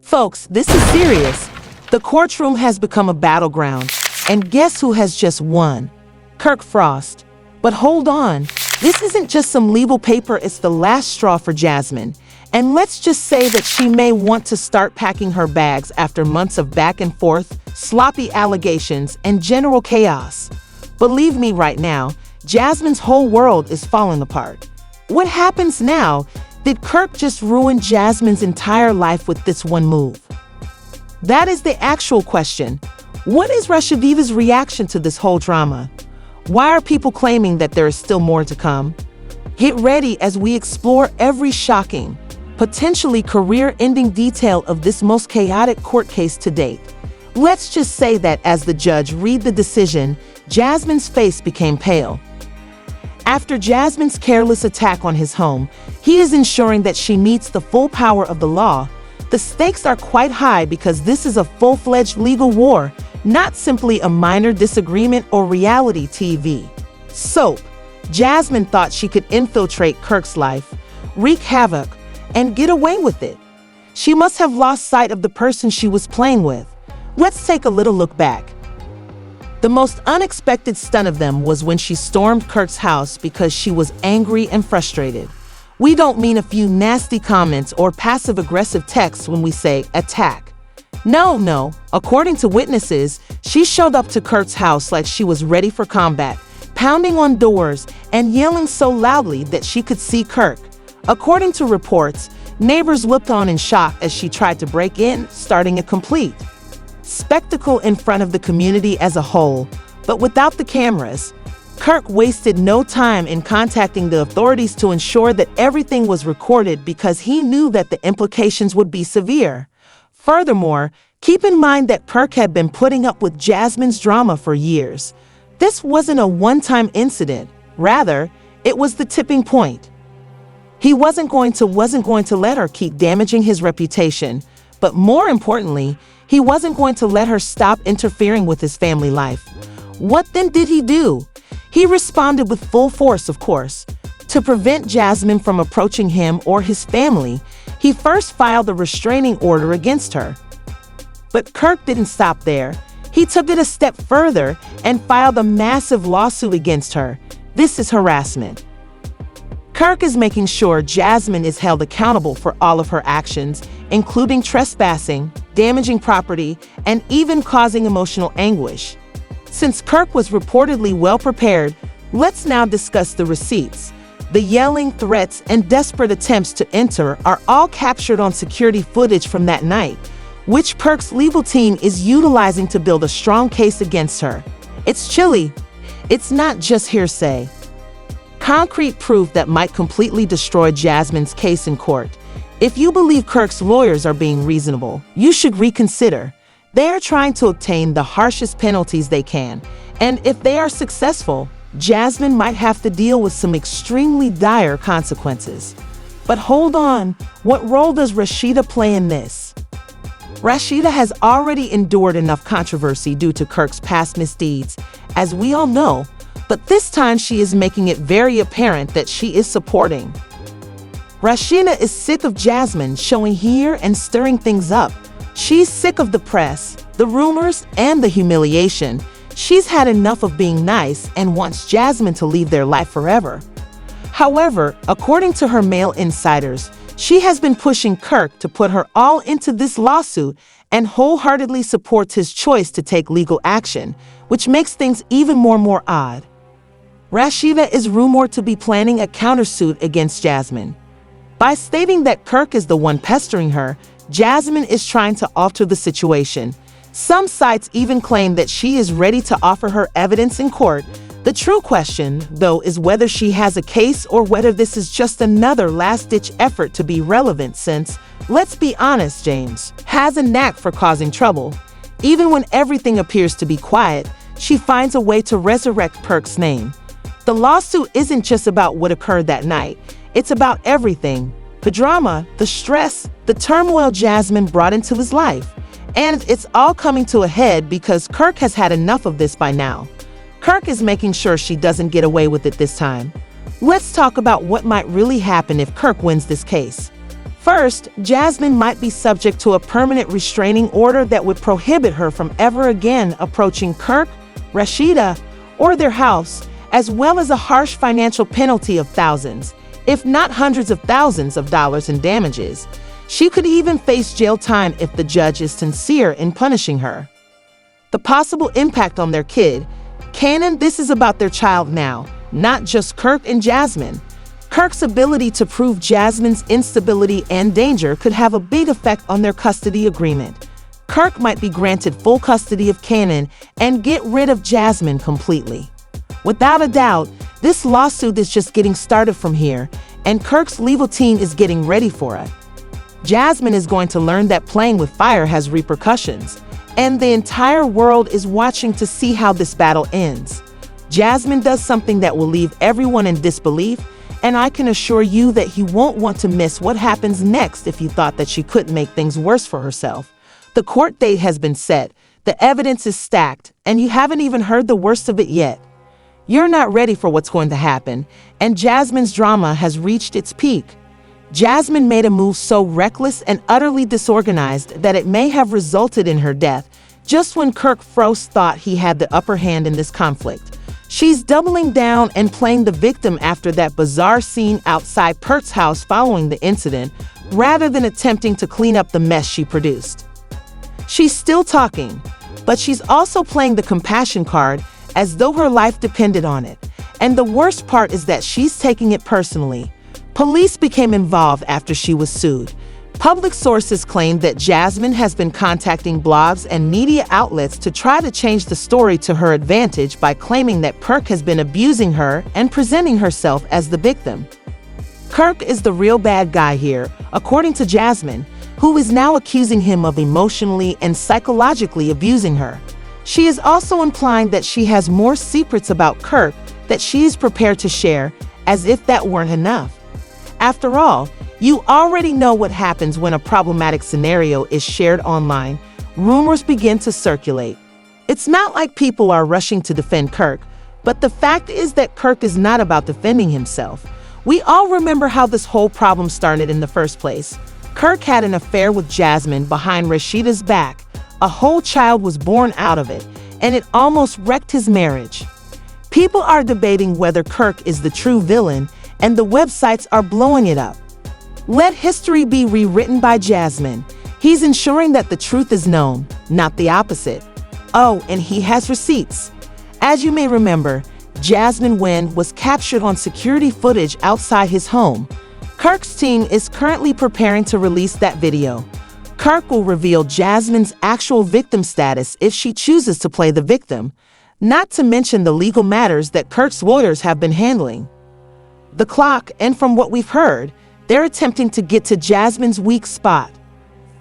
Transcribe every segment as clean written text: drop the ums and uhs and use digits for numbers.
Folks, this is serious. The courtroom has become a battleground, and guess who has just won? Kirk Frost. But hold on, this isn't just some legal paper, it's the last straw for Jasmine. And let's just say that she may want to start packing her bags after months of back and forth, sloppy allegations, and general chaos. Believe me right now, Jasmine's whole world is falling apart. What happens now? Did Kirk just ruin Jasmine's entire life with this one move? That is the actual question. What is Rashida's reaction to this whole drama? Why are people claiming that there is still more to come? Get ready as we explore every shocking, potentially career-ending detail of this most chaotic court case to date. Let's just say that as the judge read the decision, Jasmine's face became pale. After Jasmine's careless attack on his home, he is ensuring that she meets the full power of the law. The stakes are quite high because this is a full-fledged legal war, not simply a minor disagreement or reality TV soap. Jasmine thought she could infiltrate Kirk's life, wreak havoc, and get away with it. She must have lost sight of the person she was playing with. Let's take a little look back. The most unexpected stunt of them was when she stormed Kirk's house because she was angry and frustrated. We don't mean a few nasty comments or passive-aggressive texts when we say attack. No. According to witnesses, she showed up to Kirk's house like she was ready for combat, pounding on doors and yelling so loudly that she could see Kirk. According to reports, neighbors looked on in shock as she tried to break in, starting a complete spectacle in front of the community as a whole. But without the cameras, Kirk wasted no time in contacting the authorities to ensure that everything was recorded because he knew that the implications would be severe. Furthermore, keep in mind that Kirk had been putting up with Jasmine's drama for years. This wasn't a one-time incident. Rather, it was the tipping point. He wasn't going to let her keep damaging his reputation, but more importantly, he wasn't going to let her stop interfering with his family life. What then did he do? He responded with full force, of course. To prevent Jasmine from approaching him or his family, he first filed a restraining order against her. But Kirk didn't stop there. He took it a step further and filed a massive lawsuit against her. This is harassment. Kirk is making sure Jasmine is held accountable for all of her actions, including trespassing, damaging property, and even causing emotional anguish. Since Kirk was reportedly well prepared, let's now discuss the receipts. The yelling, threats, and desperate attempts to enter are all captured on security footage from that night, which Kirk's legal team is utilizing to build a strong case against her. It's chilly. It's not just hearsay. Concrete proof that might completely destroy Jasmine's case in court. If you believe Kirk's lawyers are being reasonable, you should reconsider. They are trying to obtain the harshest penalties they can, and if they are successful, Jasmine might have to deal with some extremely dire consequences. But hold on, what role does Rashida play in this? Rashida has already endured enough controversy due to Kirk's past misdeeds, as we all know, but this time she is making it very apparent that she is supporting. Rashida is sick of Jasmine showing here and stirring things up. She's sick of the press, the rumors, and the humiliation. She's had enough of being nice and wants Jasmine to leave their life forever. However, according to her male insiders, she has been pushing Kirk to put her all into this lawsuit and wholeheartedly supports his choice to take legal action, which makes things even more odd. Rashida is rumored to be planning a countersuit against Jasmine. By stating that Kirk is the one pestering her, Jasmine is trying to alter the situation. Some sites even claim that she is ready to offer her evidence in court. The true question, though, is whether she has a case or whether this is just another last-ditch effort to be relevant since, let's be honest, James has a knack for causing trouble. Even when everything appears to be quiet, she finds a way to resurrect Kirk's name. The lawsuit isn't just about what occurred that night. It's about everything. The drama, the stress, the turmoil Jasmine brought into his life. And it's all coming to a head because Kirk has had enough of this by now. Kirk is making sure she doesn't get away with it this time. Let's talk about what might really happen if Kirk wins this case. First, Jasmine might be subject to a permanent restraining order that would prohibit her from ever again approaching Kirk, Rashida, or their house, as well as a harsh financial penalty of thousands, if not hundreds of thousands of dollars in damages. She could even face jail time if the judge is sincere in punishing her. The possible impact on their kid. Canon, this is about their child now, not just Kirk and Jasmine. Kirk's ability to prove Jasmine's instability and danger could have a big effect on their custody agreement. Kirk might be granted full custody of Canon and get rid of Jasmine completely. Without a doubt, this lawsuit is just getting started from here, and Kirk's legal team is getting ready for it. Jasmine is going to learn that playing with fire has repercussions, and the entire world is watching to see how this battle ends. Jasmine does something that will leave everyone in disbelief, and I can assure you that he won't want to miss what happens next if he thought that she couldn't make things worse for herself. The court date has been set, the evidence is stacked, and you haven't even heard the worst of it yet. You're not ready for what's going to happen, and Jasmine's drama has reached its peak. Jasmine made a move so reckless and utterly disorganized that it may have resulted in her death, just when Kirk Frost thought he had the upper hand in this conflict. She's doubling down and playing the victim after that bizarre scene outside Kirk's house following the incident, rather than attempting to clean up the mess she produced. She's still talking, but she's also playing the compassion card as though her life depended on it. And the worst part is that she's taking it personally. Police became involved after she was sued. Public sources claim that Jasmine has been contacting blogs and media outlets to try to change the story to her advantage by claiming that Kirk has been abusing her and presenting herself as the victim. Kirk is the real bad guy here, according to Jasmine, who is now accusing him of emotionally and psychologically abusing her. She is also implying that she has more secrets about Kirk that she is prepared to share, as if that weren't enough. After all, you already know what happens when a problematic scenario is shared online. Rumors begin to circulate. It's not like people are rushing to defend Kirk, but the fact is that Kirk is not about defending himself. We all remember how this whole problem started in the first place. Kirk had an affair with Jasmine behind Rashida's back. A whole child was born out of it, and it almost wrecked his marriage. People are debating whether Kirk is the true villain, and the websites are blowing it up. Let history be rewritten by Jasmine. He's ensuring that the truth is known, not the opposite. Oh, and he has receipts. As you may remember, Jasmine Wynn was captured on security footage outside his home. Kirk's team is currently preparing to release that video. Kirk will reveal Jasmine's actual victim status if she chooses to play the victim, not to mention the legal matters that Kirk's lawyers have been handling. The clock, and from what we've heard, they're attempting to get to Jasmine's weak spot.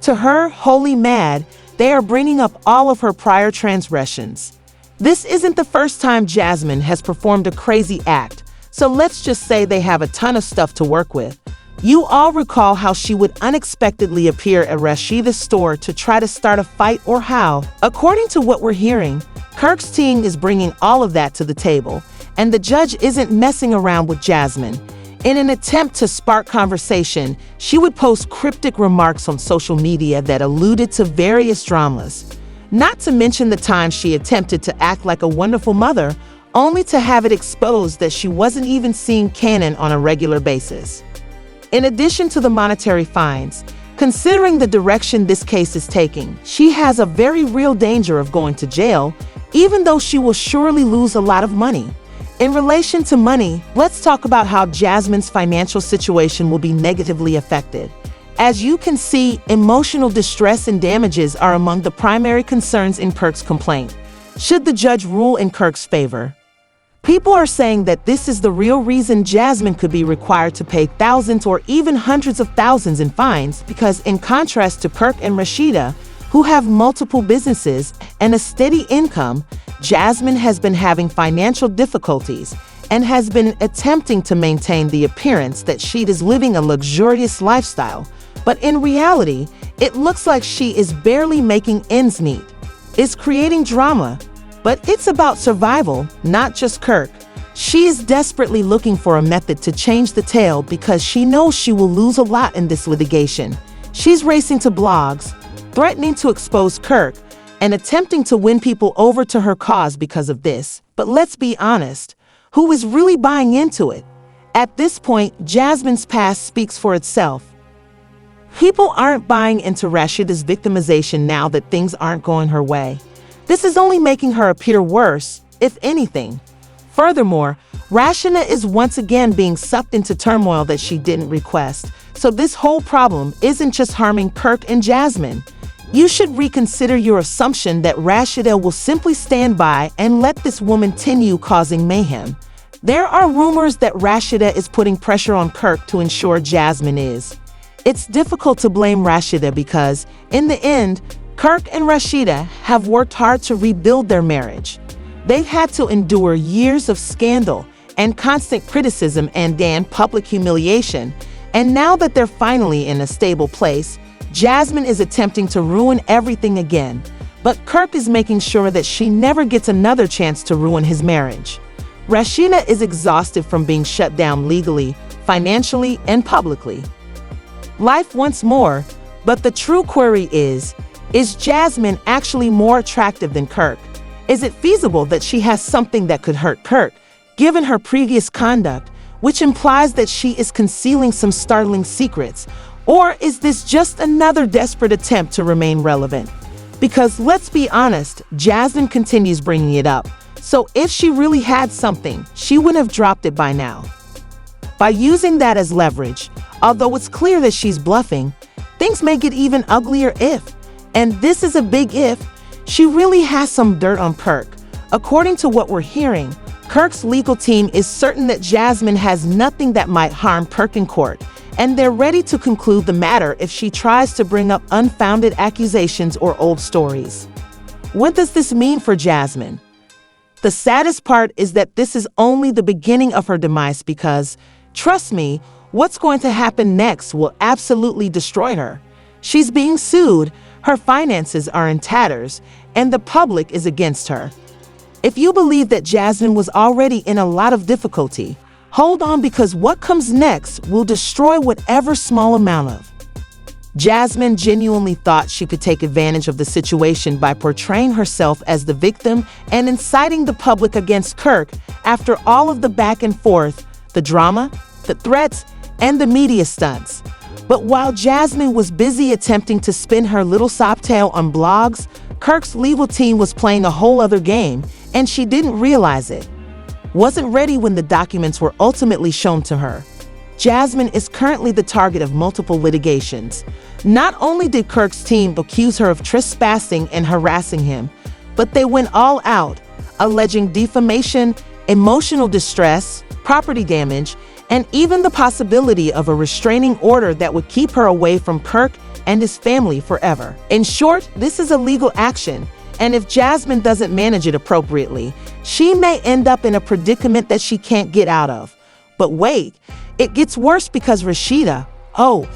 To her, wholly mad, they are bringing up all of her prior transgressions. This isn't the first time Jasmine has performed a crazy act, so let's just say they have a ton of stuff to work with. You all recall how she would unexpectedly appear at Rashida's store to try to start a fight, or how, according to what we're hearing, Kirk's team is bringing all of that to the table, and the judge isn't messing around with Jasmine. In an attempt to spark conversation, she would post cryptic remarks on social media that alluded to various dramas. Not to mention the time she attempted to act like a wonderful mother, only to have it exposed that she wasn't even seeing Canon on a regular basis. In addition to the monetary fines, considering the direction this case is taking, she has a very real danger of going to jail, even though she will surely lose a lot of money. In relation to money, let's talk about how Jasmine's financial situation will be negatively affected. As you can see, emotional distress and damages are among the primary concerns in Kirk's complaint. Should the judge rule in Kirk's favor? People are saying that this is the real reason Jasmine could be required to pay thousands or even hundreds of thousands in fines, because in contrast to Kirk and Rashida, who have multiple businesses and a steady income, Jasmine has been having financial difficulties and has been attempting to maintain the appearance that she is living a luxurious lifestyle. But in reality, it looks like she is barely making ends meet. It's creating drama, but it's about survival, not just Kirk. She is desperately looking for a method to change the tale because she knows she will lose a lot in this litigation. She's racing to blogs, threatening to expose Kirk, and attempting to win people over to her cause because of this. But let's be honest, who is really buying into it? At this point, Jasmine's past speaks for itself. People aren't buying into Rashida's victimization now that things aren't going her way. This is only making her appear worse, if anything. Furthermore, Rashida is once again being sucked into turmoil that she didn't request. So this whole problem isn't just harming Kirk and Jasmine. You should reconsider your assumption that Rashida will simply stand by and let this woman continue causing mayhem. There are rumors that Rashida is putting pressure on Kirk to ensure Jasmine is. It's difficult to blame Rashida because, in the end, Kirk and Rashida have worked hard to rebuild their marriage. They've had to endure years of scandal and constant criticism and public humiliation, and now that they're finally in a stable place, Jasmine is attempting to ruin everything again. But Kirk is making sure that she never gets another chance to ruin his marriage. Rashida is exhausted from being shut down legally, financially, and publicly. Life wants more, but the true query is Jasmine actually more attractive than Kirk? Is it feasible that she has something that could hurt Kirk, given her previous conduct, which implies that she is concealing some startling secrets? Or is this just another desperate attempt to remain relevant? Because let's be honest, Jasmine continues bringing it up. So if she really had something, she wouldn't have dropped it by now. By using that as leverage, although it's clear that she's bluffing, things may get even uglier if, and this is a big if, she really has some dirt on Kirk. According to what we're hearing, Kirk's legal team is certain that Jasmine has nothing that might harm Kirk in court, and they're ready to conclude the matter if she tries to bring up unfounded accusations or old stories. What does this mean for Jasmine? The saddest part is that this is only the beginning of her demise because, trust me, what's going to happen next will absolutely destroy her. She's being sued, her finances are in tatters, and the public is against her. If you believe that Jasmine was already in a lot of difficulty, hold on because what comes next will destroy whatever small amount of. Jasmine genuinely thought she could take advantage of the situation by portraying herself as the victim and inciting the public against Kirk after all of the back and forth, the drama, the threats, and the media stunts. But while Jasmine was busy attempting to spin her little sob tale on blogs, Kirk's legal team was playing a whole other game, and she didn't realize it. Wasn't ready when the documents were ultimately shown to her. Jasmine is currently the target of multiple litigations. Not only did Kirk's team accuse her of trespassing and harassing him, but they went all out, alleging defamation, emotional distress, property damage, and even the possibility of a restraining order that would keep her away from Kirk and his family forever. In short, this is a legal action, and if Jasmine doesn't manage it appropriately, she may end up in a predicament that she can't get out of. But wait, it gets worse because Rashida,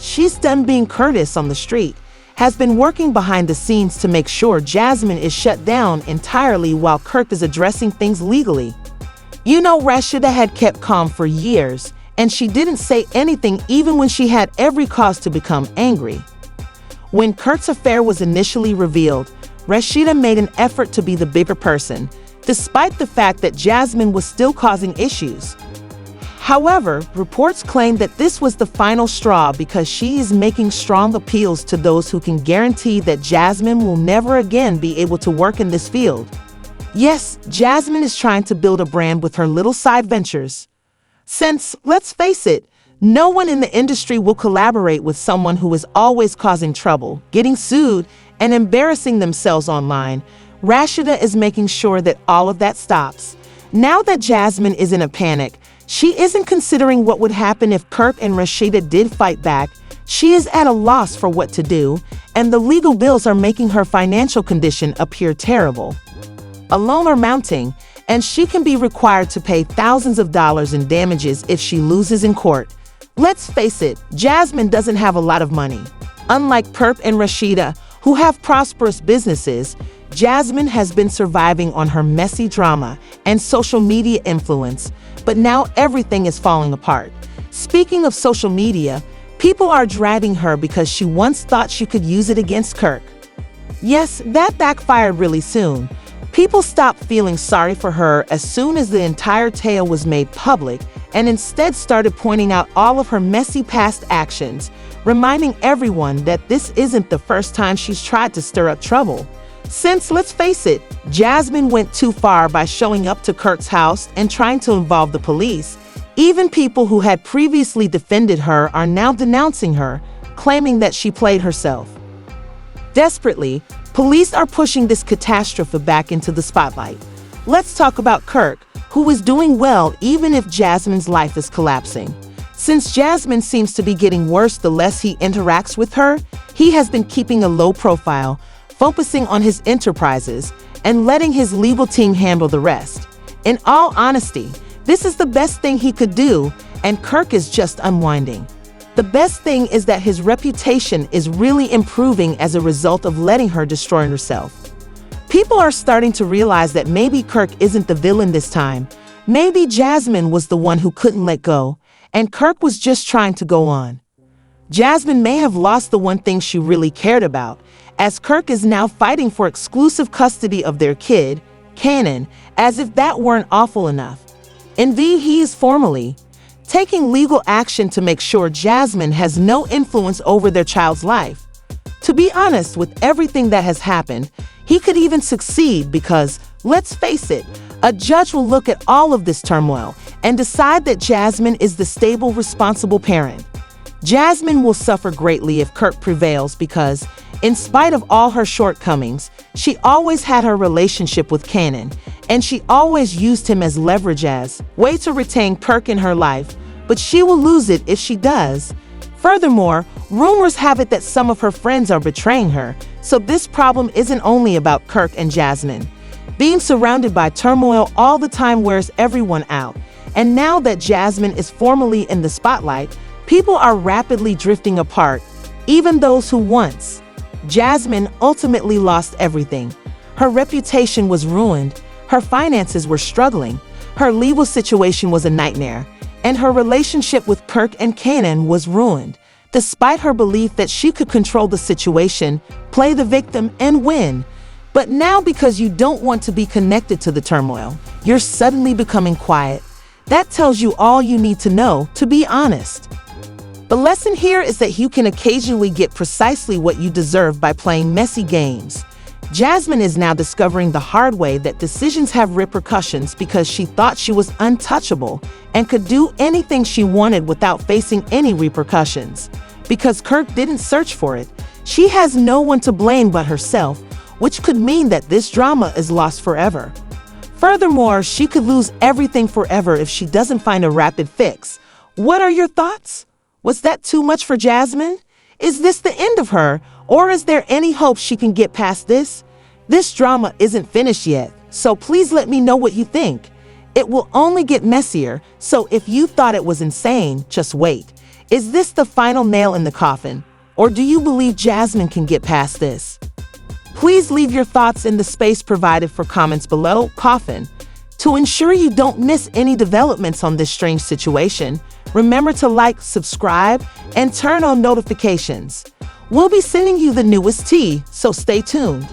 she's done being Curtis on the street, has been working behind the scenes to make sure Jasmine is shut down entirely while Kirk is addressing things legally. You know, Rashida had kept calm for years, and she didn't say anything even when she had every cause to become angry. When Kirk's affair was initially revealed, Rashida made an effort to be the bigger person, despite the fact that Jasmine was still causing issues. However, reports claim that this was the final straw because she is making strong appeals to those who can guarantee that Jasmine will never again be able to work in this field. Yes, Jasmine is trying to build a brand with her little side ventures. Since, let's face it, no one in the industry will collaborate with someone who is always causing trouble, getting sued, and embarrassing themselves online, Rashida is making sure that all of that stops. Now that Jasmine is in a panic, she isn't considering what would happen if Kirk and Rashida did fight back. She is at a loss for what to do, and the legal bills are making her financial condition appear terrible. A loan are mounting, and she can be required to pay thousands of dollars in damages if she loses in court. Let's face it, Jasmine doesn't have a lot of money. Unlike Kirk and Rashida, who have prosperous businesses, Jasmine has been surviving on her messy drama and social media influence, but now everything is falling apart. Speaking of social media, people are dragging her because she once thought she could use it against Kirk. Yes, that backfired really soon. People stopped feeling sorry for her as soon as the entire tale was made public and instead started pointing out all of her messy past actions, reminding everyone that this isn't the first time she's tried to stir up trouble. Since, let's face it, Jasmine went too far by showing up to Kirk's house and trying to involve the police, even people who had previously defended her are now denouncing her, claiming that she played herself. Desperately, police are pushing this catastrophe back into the spotlight. Let's talk about Kirk, who is doing well even if Jasmine's life is collapsing. Since Jasmine seems to be getting worse the less he interacts with her, he has been keeping a low profile, focusing on his enterprises, and letting his legal team handle the rest. In all honesty, this is the best thing he could do, and Kirk is just unwinding. The best thing is that his reputation is really improving as a result of letting her destroy herself. People are starting to realize that maybe Kirk isn't the villain this time. Maybe Jasmine was the one who couldn't let go, and Kirk was just trying to go on. Jasmine may have lost the one thing she really cared about, as Kirk is now fighting for exclusive custody of their kid, Kanan, as if that weren't awful enough. Indeed, he is formally taking legal action to make sure Jasmine has no influence over their child's life. To be honest, with everything that has happened, he could even succeed because, let's face it, a judge will look at all of this turmoil and decide that Jasmine is the stable, responsible parent. Jasmine will suffer greatly if Kirk prevails because, in spite of all her shortcomings, she always had her relationship with Kanan, and she always used him as leverage as way to retain Kirk in her life, but she will lose it if she does. Furthermore, rumors have it that some of her friends are betraying her, so this problem isn't only about Kirk and Jasmine. Being surrounded by turmoil all the time wears everyone out, and now that Jasmine is formally in the spotlight, people are rapidly drifting apart, even those who once. Jasmine ultimately lost everything. Her reputation was ruined, her finances were struggling, her legal situation was a nightmare, and her relationship with Kirk and Kanan was ruined, despite her belief that she could control the situation, play the victim, and win. But now, because you don't want to be connected to the turmoil, you're suddenly becoming quiet. That tells you all you need to know, to be honest. The lesson here is that you can occasionally get precisely what you deserve by playing messy games. Jasmine is now discovering the hard way that decisions have repercussions because she thought she was untouchable and could do anything she wanted without facing any repercussions. Because Kirk didn't search for it, she has no one to blame but herself, which could mean that this drama is lost forever. Furthermore, she could lose everything forever if she doesn't find a rapid fix. What are your thoughts? Was that too much for Jasmine? Is this the end of her, or is there any hope she can get past this? This drama isn't finished yet, so please let me know what you think. It will only get messier, so if you thought it was insane, just wait. Is this the final nail in the coffin, or do you believe Jasmine can get past this? Please leave your thoughts in the space provided for comments below. Coffin. To ensure you don't miss any developments on this strange situation, remember to like, subscribe, and turn on notifications. We'll be sending you the newest tea, so stay tuned.